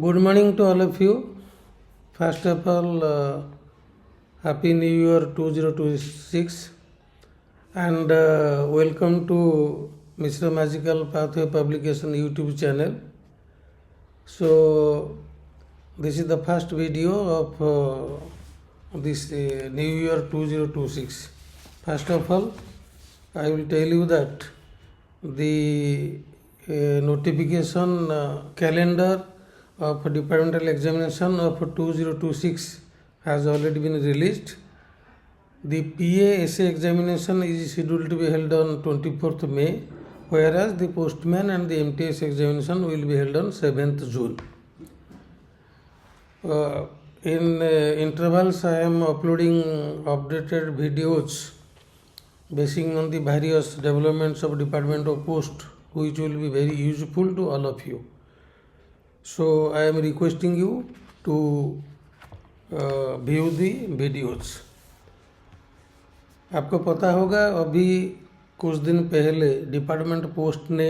Good morning to all of you. First of all, Happy New Year 2026 and welcome to Mr. Magical Pathway Publication YouTube channel. So, this is the first video of this New Year 2026. First of all, I will tell you that the notification calendar of departmental examination of 2026 has already been released. The PA-SA examination is scheduled to be held on 24th May, whereas the postman and the MTS examination will be held on 7th June. In intervals, I am uploading updated videos basing on the various developments of Department of Post, which will be very useful to all of you. So I am requesting you to view the videos. आपको पता होगा अभी कुछ दिन पहले department post ने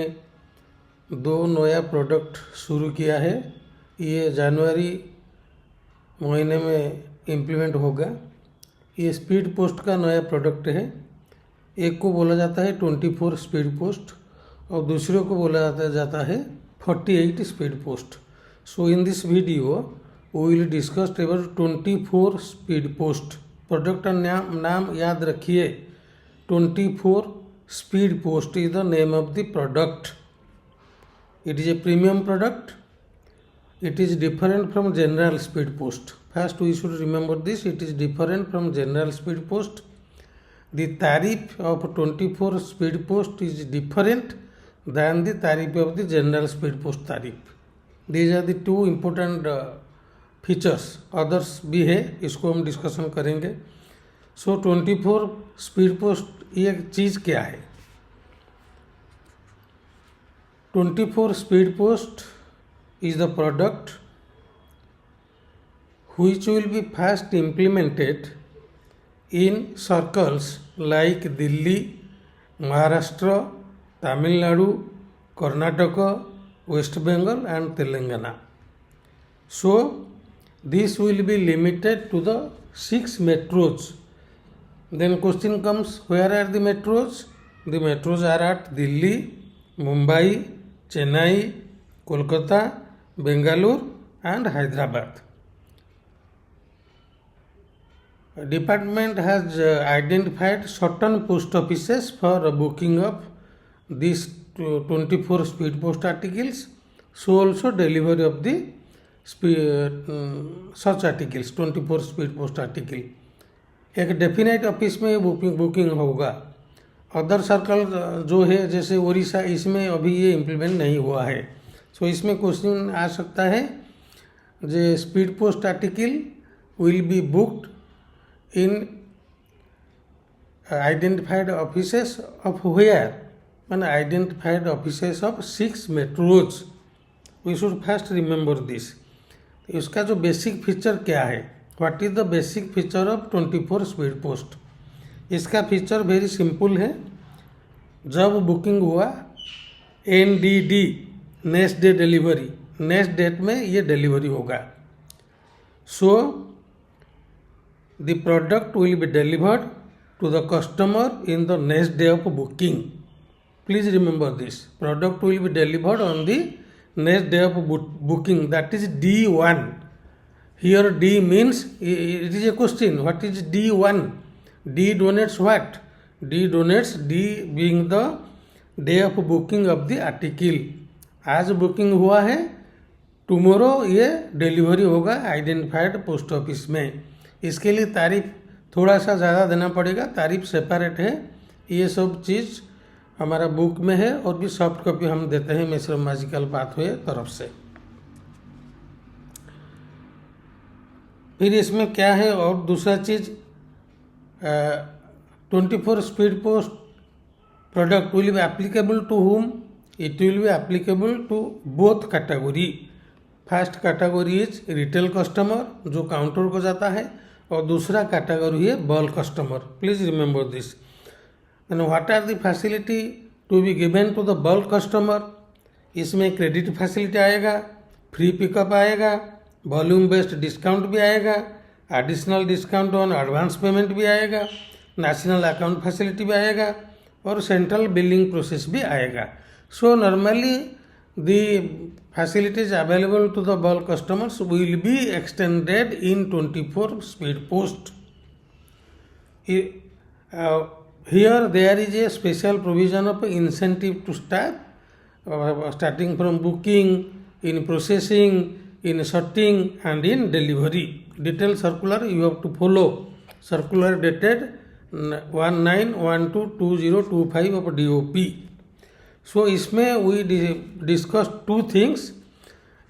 2 नया product शुरू किया है. ये जनवरी महीने में इम्प्लीमेंट होगा. ये स्पीड पोस्ट का नया प्रोडक्ट है. एक को बोला जाता है 24 स्पीड पोस्ट और दूसरे को बोला जाता है 48 speed post. So in this video we will discuss about 24 speed post. Product का नाम याद रखिए. 24 speed post is the name of the product. It is a premium product. It is different from general speed post. First we should remember this. It is different from general speed post. The tariff of 24 speed post is different than the tariff of the general speed post tariff. These are the two important features. Others भी है, इसको हम discussion करेंगे. सो 24 speed post ये चीज़ क्या है? 24 speed post is the product which will be first implemented in circles like Delhi, Maharashtra, Tamil Nadu, Karnataka, West Bengal and Telangana. So this will be limited to the 6 metros. Then question comes, where are the metros? The metros are at Delhi, Mumbai, Chennai, Kolkata, Bangalore and Hyderabad. Department has identified certain post offices for booking of these 24 speed post articles. So also delivery of the such articles 24 speed post article. एक definite office में booking होगा. Other circle जो है जैसे उड़ीसा, इसमें अभी ये implement नहीं हुआ है. सो इसमें क्वेश्चन आ सकता है जे speed post article will be booked in identified offices of where, मैंने identified offices of 6 metros. We should first remember this. इसका जो बेसिक फीचर क्या है? What is the basic feature of 24 speed post? इसका फीचर वेरी सिंपल है. जब booking हुआ NDD next day delivery, next date में ये डिलीवरी होगा. So the product will be delivered to the customer in the next day of booking. Please remember this. Product will be delivered on the next day of booking, that is D1. Here D means, it is a question, what is D1? D denotes what? D denotes D being the day of booking of the article. आज booking हुआ है, tomorrow ये delivery होगा identified post office में. इसके लिए तारीफ थोड़ा सा ज़्यादा देना पड़ेगा. तारीफ सेपरेट है. ये सब चीज़ हमारा बुक में है और भी सॉफ्ट कॉपी हम देते हैं मिस्र मैजिकल पाथवे तरफ से. फिर इसमें क्या है और दूसरा चीज़, 24 speed post product will be applicable to whom? It will be applicable to both category. First category is retail customer जो काउंटर को जाता है और दूसरा कैटेगरी है bulk customer. Please remember this. And what are the facility to be given to the bulk customer? इसमें credit facility आएगा, free pickup आएगा, वॉल्यूम बेस्ड डिस्काउंट भी आएगा, additional discount on advance payment भी आएगा, नेशनल अकाउंट फैसिलिटी भी आएगा और सेंट्रल बिलिंग प्रोसेस भी आएगा. So normally the facilities available to the bulk customers will be extended in 24 speed post. Here there is a special provision of incentive to staff, starting from booking, in processing, in sorting and in delivery. Detailed circular you have to follow. Circular dated 19/12/2025 of DOP. So इसमें we discussed two things.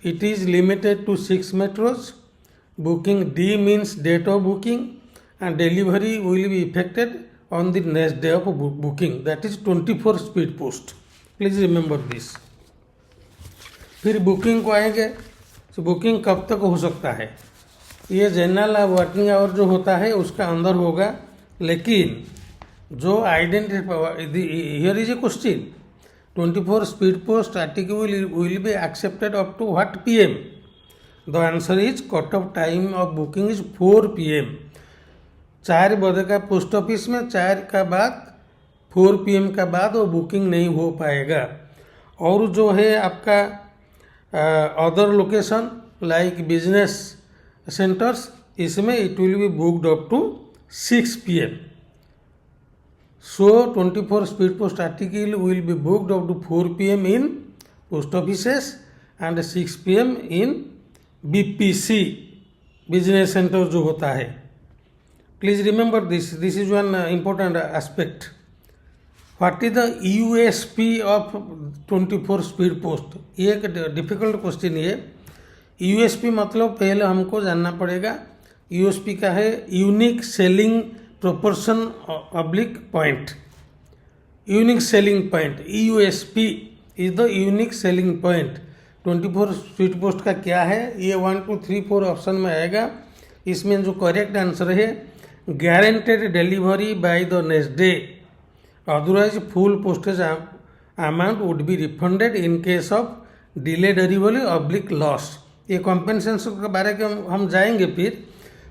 It is limited to 6 metros. Booking D means date of booking and delivery will be effected on the next day of booking. That is 24 speed post. Please remember this. फिर booking को आएंगे. तो booking कब तक हो सकता है? ये जनरल वर्किंग आवर जो होता है उसका अंदर होगा, लेकिन जो identity here is a question. 24 speed post article will be accepted up to what PM? The answer is cut off time of booking is 4 PM. 4 बजे का पोस्ट ऑफिस में 4 का बाद 4 PM का बाद वो बुकिंग नहीं हो पाएगा. और जो है आपका other location like business centres, इसमें it will be booked up to 6 PM. So 24 speed post article will be booked up to 4 PM in post offices and 6 PM in BPC business center जो होता है. Please remember this. This is one important aspect. What is the USP of 24 speed post? ये एक difficult question है. USP मतलब पहले हमको जानना पड़ेगा. USP का है unique selling proportion oblique point. Unique selling point USP is the unique selling point. 24 speed post का क्या है? ये 1 2 3 4 ऑप्शन में आएगा. इसमें जो करेक्ट आंसर है guaranteed delivery by the next day, otherwise full postage amount would be refunded in case of delay delivery oblique loss. ये कॉम्पेंसेशन के बारे में हम जाएंगे.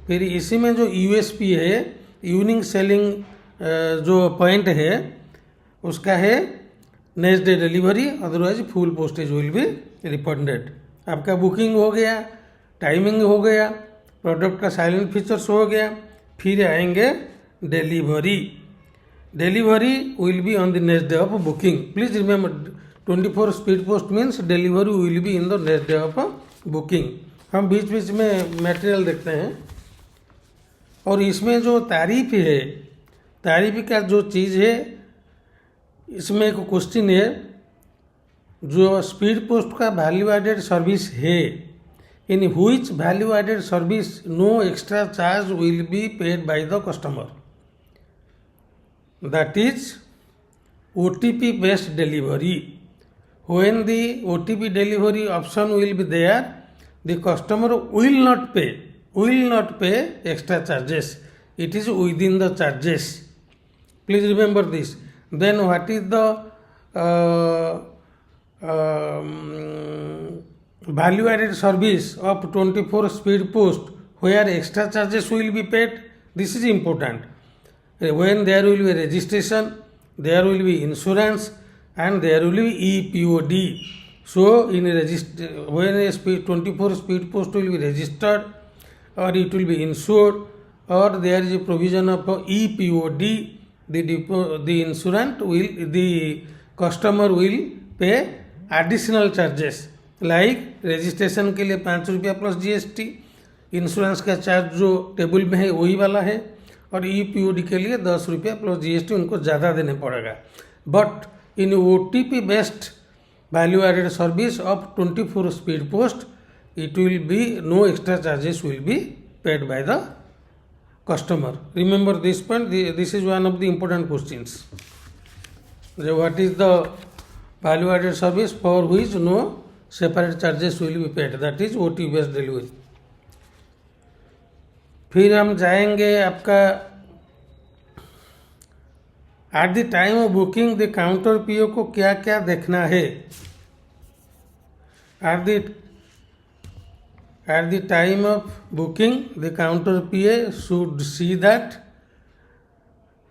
फिर इसी में जो USP है यूनिक सेलिंग जो पॉइंट है उसका है next day delivery, otherwise full postage will be refunded. आपका बुकिंग हो गया, टाइमिंग हो गया, प्रोडक्ट का साइलेंट फीचर्स हो गया, फिर आएंगे delivery. Delivery will be on the next day of booking. Please remember 24 speed post means delivery will be in the next day of booking. हम बीच बीच में मटेरियल देखते हैं. और इसमें जो तारीफ है, तारीफ का जो चीज़ है, इसमें एक क्वेश्चन है जो स्पीड पोस्ट का वैल्यू एडेड सर्विस है, in which value added service no extra charge will be paid by the customer. That is OTP based delivery. When the OTP delivery option will be there, the customer will not pay extra charges. It is within the charges. Please remember this. Then what is the value added service of 24 speed post where extra charges will be paid? This is important. When there will be registration, there will be insurance and there will be EPOD. So when a 24 speed post will be registered or it will be insured or there is a provision of EPOD, the customer will pay additional charges like registration के लिए 5 रुपया plus GST, insurance का charge जो table में है वही वाला है, और EPOD के लिए 10 रुपया प्लस GST उनको ज़्यादा देने पड़ेगा. But in OTP based value added service of 24 speed post it will be no extra charges will be paid by the customer. Remember this point. This is one of the important questions. What is the value added service for which no separate charges will be paid? That is OTP based delivery. फिर हम जाएंगे आपका at the time of booking the counter PO को क्या क्या देखना है. At the At the time of booking, the counter PA should see that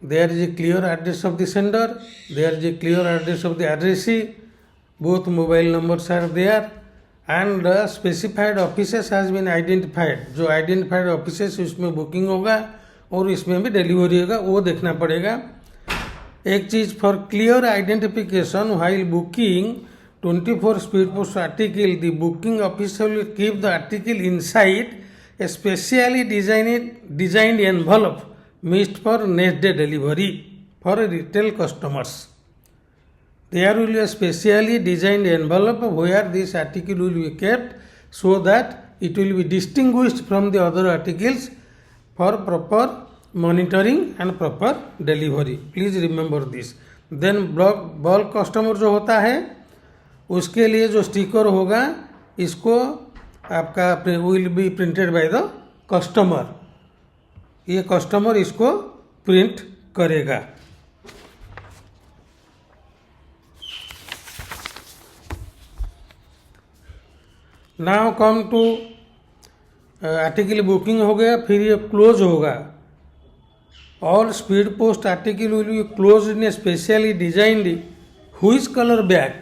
there is a clear address of the sender, there is a clear address of the addressee, both mobile numbers are there, and the specified offices has been identified. जो identified offices उसमें booking होगा और इसमें भी delivery होगा, वो देखना पड़ेगा. एक चीज़, for clear identification while booking 24 speed post article, the booking officer will keep the article inside a specially designed envelope missed for next day delivery for retail customers. There will be a specially designed envelope where this article will be kept so that it will be distinguished from the other articles for proper monitoring and proper delivery. Please remember this. Then bulk customer जो होता है उसके लिए जो sticker होगा इसको आपका will be printed by the customer. ये कस्टमर इसको प्रिंट करेगा. Now come to article booking हो गया, फिर ये क्लोज होगा. All speed post article will be close in a specially designed which colour bag.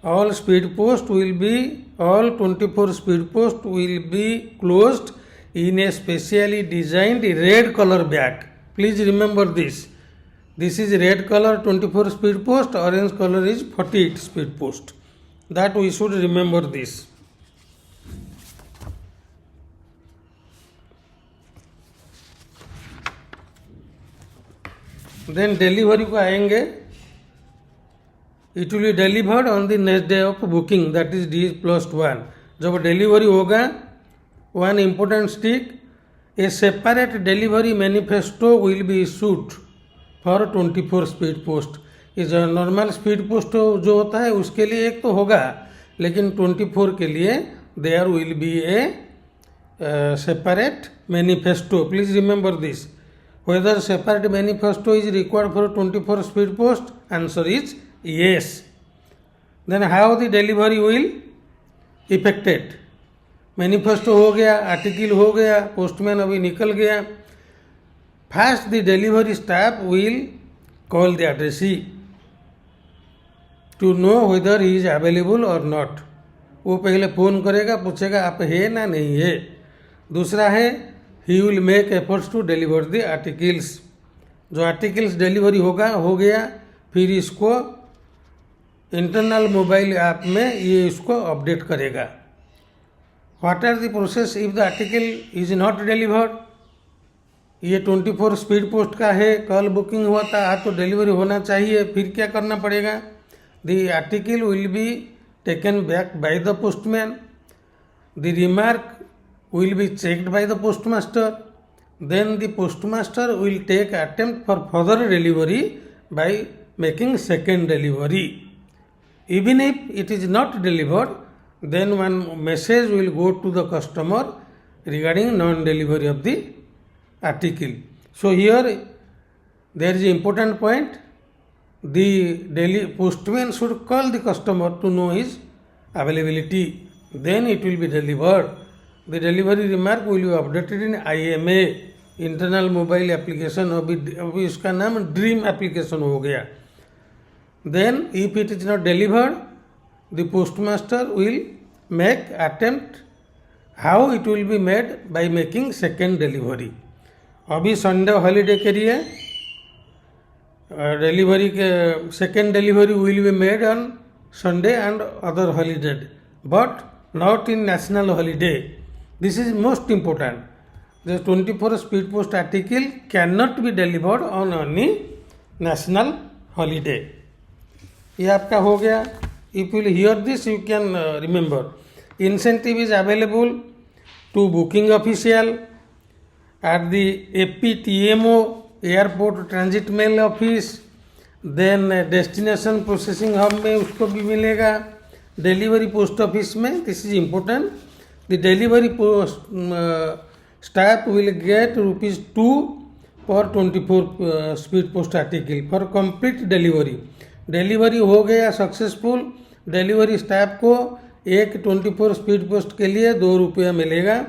All speed post will be all 24 speed post will be closed in a specially designed red color bag. Please remember this. This is red color 24 speed post, orange color is 48 speed post. That we should remember this. Then delivery को आएंगे. It will be delivered on the next day of booking, that is D+1. जब delivery होगा, one important stick, a separate delivery manifesto will be issued for 24 speed post. इस normal speed post जो होता है उसके लिए एक तो होगा, लेकिन 24 के लिए there will be a separate manifesto. Please remember this. Whether separate manifesto is required for 24 speed post? Answer is yes. Then how the delivery will effected? Manifesto हो गया, आर्टिकल हो गया, पोस्टमैन अभी निकल गया. First the delivery staff will call the addressee to know whether he is available और not. वो पहले फ़ोन करेगा, पूछेगा आप है ना नहीं है. दूसरा है he will make efforts to deliver the articles. जो आर्टिकल्स डिलीवरी होगा हो गया, फिर इसको इंटरनल मोबाइल ऐप में ये इसको अपडेट करेगा. What are the process if the article is not delivered? ये 24 स्पीड पोस्ट का है, कल बुकिंग हुआ था, आज तो डिलीवरी होना चाहिए. फिर क्या करना पड़ेगा? The article will be taken back by the postman. The remark will be checked by the postmaster. Then the postmaster will take attempt for further delivery by making second delivery. Even if it is not delivered, then one message will go to the customer regarding non-delivery of the article. So here there is an important point. The postman should call the customer to know his availability. Then it will be delivered. The delivery remark will be updated in IMA, internal mobile application. अभी इसका नाम dream application हो गया. Then if it is not delivered, the postmaster will make attempt. How it will be made? By making second delivery. अभी Sunday holiday के लिए delivery के second delivery will be made on Sunday and other holiday, but not in national holiday. This is most important. The 24 speed post article can not be delivered on any national holiday. ये आपका हो गया. If will hear this you can remember incentive is available to booking official at the APTMO airport transit mail office. Then destination processing hub में उसको भी मिलेगा. Delivery post office में, this is important. The delivery staff will get ₹2 पर 24 speed post article for complete delivery. Delivery हो गया successful. Delivery staff को एक 24 स्पीड पोस्ट के लिए 2 रुपया मिलेगा।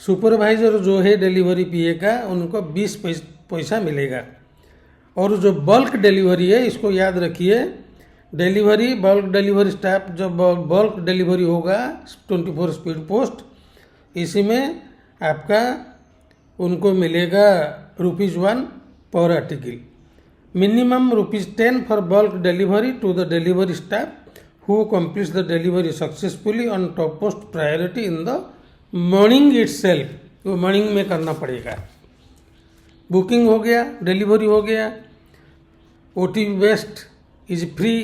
सुपरवाइजर जो है डिलीवरी पीए का, उनको 20 पैसा मिलेगा। और जो बल्क डिलीवरी है, इसको याद रखिए, बल्क डिलीवरी स्टाफ जब बल्क डिलीवरी होगा 24 स्पीड पोस्ट, इसी में आपका उनको मिलेगा ₹1 पर article. Minimum ₹10 for bulk delivery to the delivery staff who completes the delivery successfully on top post priority in the morning itself. वो मॉर्निंग में करना पड़ेगा। बुकिंग हो गया, डिलीवरी हो गया, OTP based is free,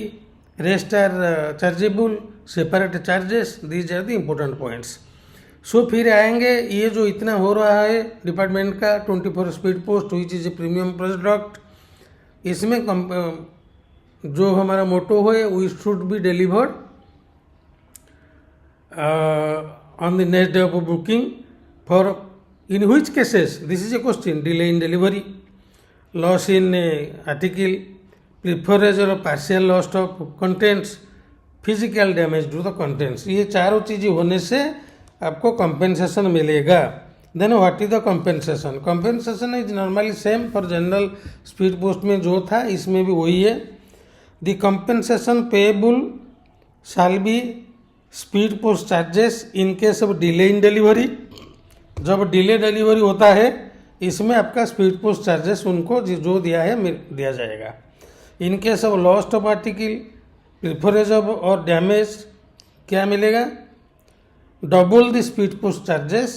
rest are chargeable, separate charges, these are the important points. So फिर आएंगे, ये जो इतना हो रहा है डिपार्टमेंट का 24 speed post which is a premium product, इसमें जो हमारा मोटो है, we should be delivered on the next day of booking. For in which cases, this is a question: delay in delivery, loss in article, preference or partial loss of contents, physical damage to the contents. ये चारों चीज़ें होने से आपको compensation मिलेगा। Then what is the compensation? Compensation is normally same for general speed post में जो था, इसमें भी वही है। The compensation payable shall be speed post charges in case of delay in delivery. जब डिले डिलीवरी होता है, इसमें आपका स्पीड पोस्ट चार्जेस उनको जो दिया है दिया जाएगा। In case of lost of article, preference of और डैमेज, क्या मिलेगा? Double the speed post charges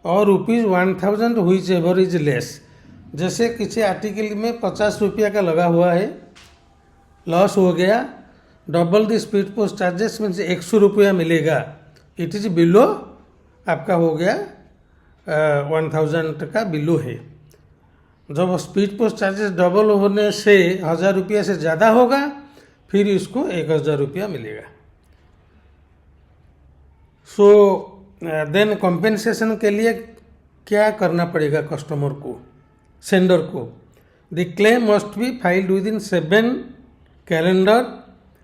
और ₹1000 व्हिच एवर इज लेस। जैसे किसी आर्टिकल में 50 रुपया का लगा हुआ है, लॉस हो गया, double the speed post charges means 100 रुपया मिलेगा। इट इज बिलो, आपका हो गया 1000 का बिलो है। जब स्पीड पोस्ट चार्जेस डबल होने से 1000 रुपया से ज़्यादा होगा, फिर इसको 1000 रुपया मिलेगा। सो देन कॉम्पेंसेशन के लिए क्या करना पड़ेगा कस्टमर को, सेंडर को? The claim must be filed with in 7 calendar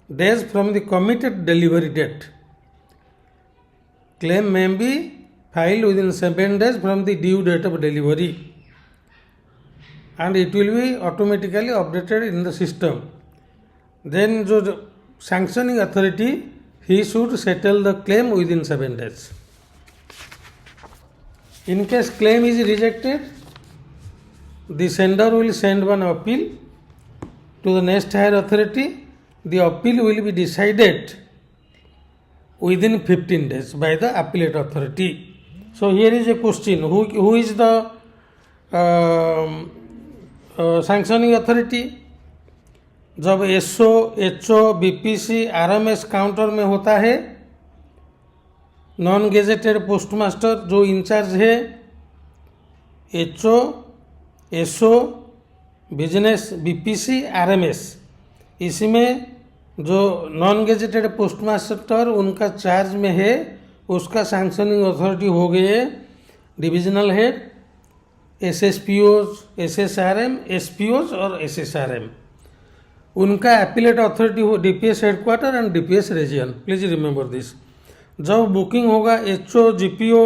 days from the committed delivery date. Claim may be filed within 7 days from the due date of delivery, and it will be automatically updated in the system. Then जो sanctioning authority, he should settle the claim within 7 days. In case claim is rejected, the sender will send one appeal to the next higher authority. The appeal will be decided within 15 days by the appellate authority. So here is a question: who is the sanctioning authority? जब SO, HO, BPC, RMS counter में होता है, non gazetted postmaster जो incharge है, HO, SO, business, BPC, RMS, इसमें जो non gazetted postmaster उनका charge में है, उसका सैंक्शनिंग अथॉरिटी हो गए divisional head, SSPOs, SSRM, SPOs और SSRM। उनका एपिलेट अथॉरिटी हो DPS headquarter and DPS region. Please remember this. जब बुकिंग होगा HO, GPO,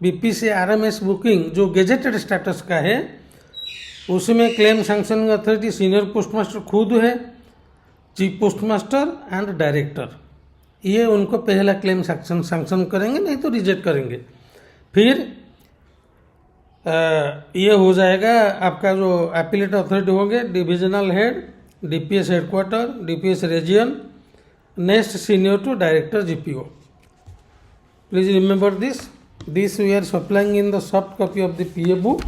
BPC, RMS booking जो गेजेटेड स्टेटस का है, उसमें claim sanctioning authority senior postmaster खुद है, चीफ पोस्टमास्टर एंड डायरेक्टर। ये उनको पहला क्लेम सैंक्शन करेंगे, नहीं तो रिजेक्ट करेंगे। फिर ये हो जाएगा आपका जो एपिलेट अथॉरिटी होंगे, divisional head, DPS headquarter, DPS region, next senior to director GPO। Please remember this we are supplying in the soft copy of the PA book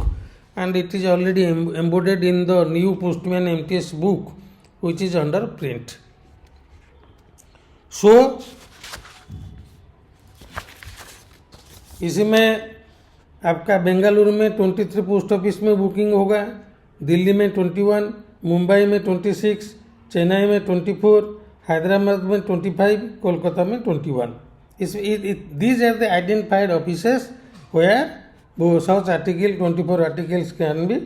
and it is already embodied in the new postman MTS book which is under print. So इसमें आपका बेंगलुरु में 23 post office में booking होगा, दिल्ली में 21, मुंबई में 26, चेन्नई में 24, हैदराबाद में 25, कोलकाता में 21. These are the identified offices where such article 24 articles can be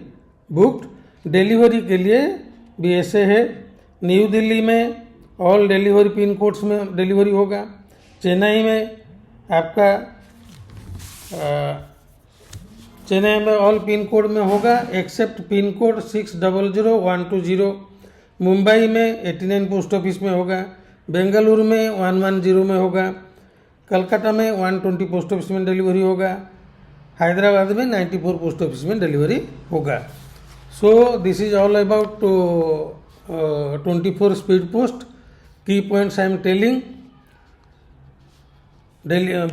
booked. Delivery के लिए भी ऐसे है, न्यू दिल्ली में ऑल डिलीवरी पिन कोड्स में डिलीवरी होगा, चेन्नई में आपका चेन्नई में ऑल पिन कोड में होगा एक्सेप्ट पिन कोड 600120। मुंबई में 89 पोस्ट ऑफिस में होगा, बेंगलुरु में 110 में होगा, कलकत्ता में 120 पोस्ट ऑफिस में डिलीवरी होगा, हैदराबाद में 94 पोस्ट ऑफिस में डिलीवरी होगा। So this is all about 24 speed post. Key points I am telling,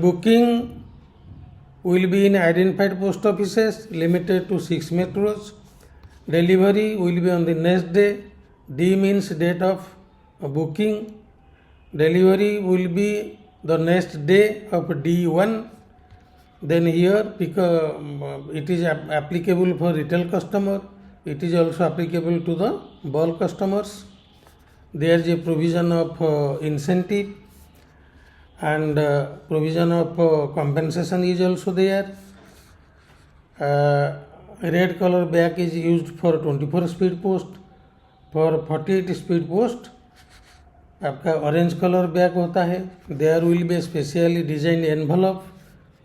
booking will be in identified post offices limited to 6 metros. Delivery will be on the next day. D means date of booking. Delivery will be the next day of D1. Then here it is applicable for retail customer. It is also applicable to the bulk customers. There is a provision of incentive and provision of compensation is also there. Red color bag is used for 24 speed post. For 48 speed post आपका orange colour bag होता है. There will be specially design envelope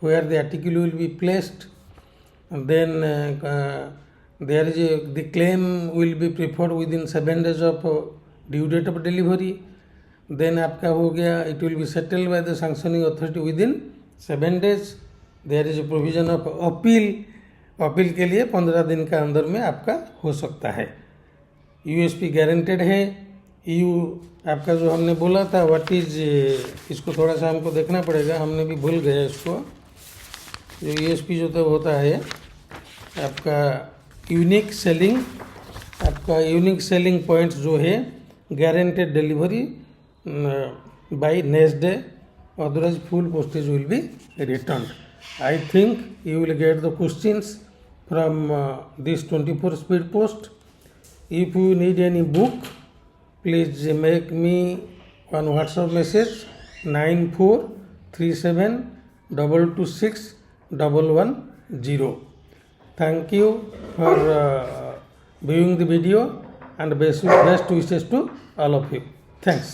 where the article will be placed. Then there is the claim will be preferred within 7 days of due date of delivery. देन आपका हो गया it will be settled by the sanctioning authority within 7 days. There is a provision of appeal. Appeal के लिए 15 दिन का अंदर में आपका हो सकता है. यूएसपी गारंटेड है. यू आपका जो हमने बोला था व्हाट इज, इसको थोड़ा सा हमको देखना पड़ेगा, हमने भी भूल गए इसको. जो यूएसपी जो तो होता है आपका यूनिक सेलिंग, आपका यूनिक सेलिंग पॉइंट्स जो है guaranteed delivery by next day, otherwise full postage will be return. I think you will get the questions from this 24 speed post. If you need any book, please make me one WhatsApp message 9437226110. Thank you for viewing the video and best wishes to all of you. Thanks.